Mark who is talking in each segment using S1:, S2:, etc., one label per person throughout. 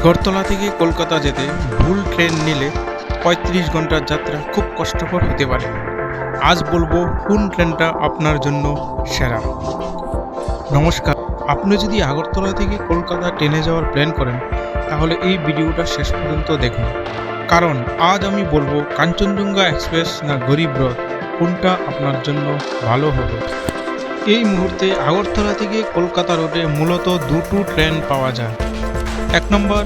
S1: আগরতলা থেকে কলকাতা যেতে ভুল ট্রেন নিলে ৩৫ ঘন্টার যাত্রা খুব কষ্টকর হতে পারে। আজ বলবো কোন ট্রেনটা আপনার জন্য সেরা। নমস্কার, আপনি যদি আগরতলা থেকে কলকাতা ট্রেনে যাওয়ার প্ল্যান করেন তাহলে এই ভিডিওটা শেষ পর্যন্ত দেখুন, কারণ আজ আমি বলবো কাঞ্চনজঙ্ঘা এক্সপ্রেস না গরিব রথ, কোনটা আপনার জন্য ভালো হবে। এই মুহূর্তে আগরতলা থেকে কলকাতা রোডে মূলত দুটো ট্রেন পাওয়া যায়। এক নম্বর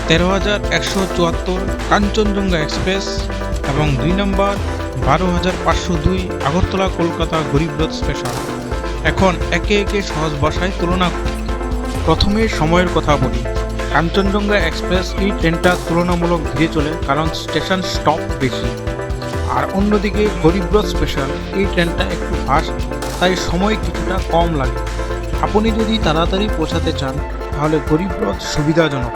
S1: ১৩,১৭৪ কাঞ্চনজঙ্ঘা এক্সপ্রেস এবং ২ নম্বর ১২,৫০২ আগরতলা কলকাতা গরিবরথ স্পেশাল। এখন একে একে সহজ ভাষায় তুলনা করি। প্রথমে সময়ের কথা বলি। কাঞ্চনজঙ্ঘা এক্সপ্রেস এই ট্রেনটা তুলনামূলক ধীরে চলে, কারণ স্টেশন স্টপ বেশি। আর অন্যদিকে গরিবরথ স্পেশাল এই ট্রেনটা একটু ফাস্ট, তাই সময় কিছুটা কম লাগে। আপনি যদি তাড়াতাড়ি পৌঁছাতে চান তাহলে গরিবরথ সুবিধাজনক।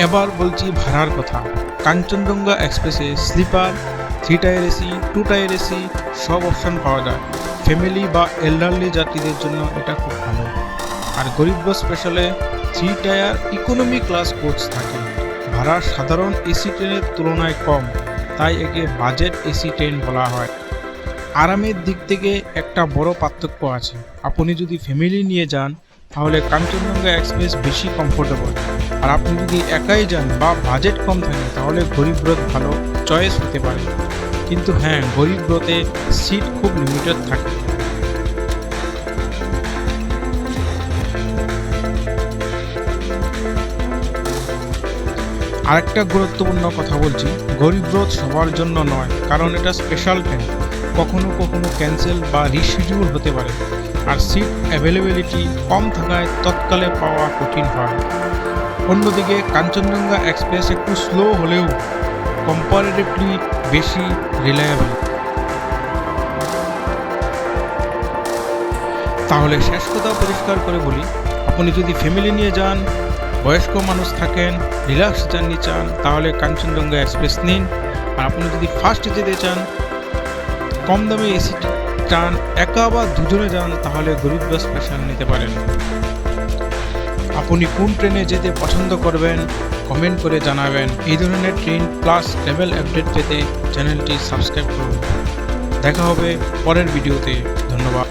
S1: এবার বলছি ভাড়ার কথা। কাঞ্চনজঙ্ঘা এক্সপ্রেসে sleeper, 3 tier AC, 2 tier AC সব অপশন পাওয়া যায়। ফ্যামিলি বা এল্ডারলি যাত্রীদের জন্য এটা খুব ভালো। আর গরিবরথ স্পেশালে 3 টায়ার ইকোনমি ক্লাস কোচ থাকে। ভাড়া সাধারণ এসি ট্রেনের তুলনায় কম, তাই একে বাজেট এসি ট্রেন বলা হয়। আরামের দিক থেকে একটা বড় পার্থক্য আছে। আপনি যদি ফ্যামিলি নিয়ে যান তাহলে কাঞ্চনজঙ্ঘা এক্সপ্রেস বেশি কমফোর্টেবল, আর আপনি যদি একাই যান বা বাজেট কম থাকে তাহলে গরিবরথ ভালো চয়েস হতে পারে। কিন্তু হ্যাঁ, গরিবরথে সিট খুব লিমিটেড থাকে। আরেকটা গুরুত্বপূর্ণ কথা বলছি, গরিবরথ সবার জন্য নয়, কারণ এটা স্পেশাল ট্রেন। কখনো কখনো ক্যান্সেল বা রিশিডিউল হতে পারে, আর সিট অ্যাভেলেবিলিটি কম থাকায় তৎকালে পাওয়া কঠিন হয়। অন্যদিকে কাঞ্চনজঙ্ঘা এক্সপ্রেস একটু স্লো হলেও কম্পারেটিভলি বেশি রিলায়েবল। তাহলে শেষ কথা পরিষ্কার করে বলি, আপনি যদি ফ্যামিলি নিয়ে যান, বয়স্ক মানুষ থাকেন, রিল্যাক্স জার্নি চান, তাহলে কাঞ্চনজঙ্ঘা এক্সপ্রেস নিন। আর আপনি যদি ফার্স্ট যেতে চান, কম দামে এসি চান, একা বা দুজনে যান, তাহলে গরিবরথ স্পেশাল নিতে পারেন। আপনি কোন ট্রেনে যেতে পছন্দ করবেন কমেন্ট করে জানাবেন। এই ধরনের ট্রেন প্লাস ট্রাভেল আপডেট পেতে চ্যানেলটি সাবস্ক্রাইব করুন। দেখা হবে পরের ভিডিওতে। ধন্যবাদ।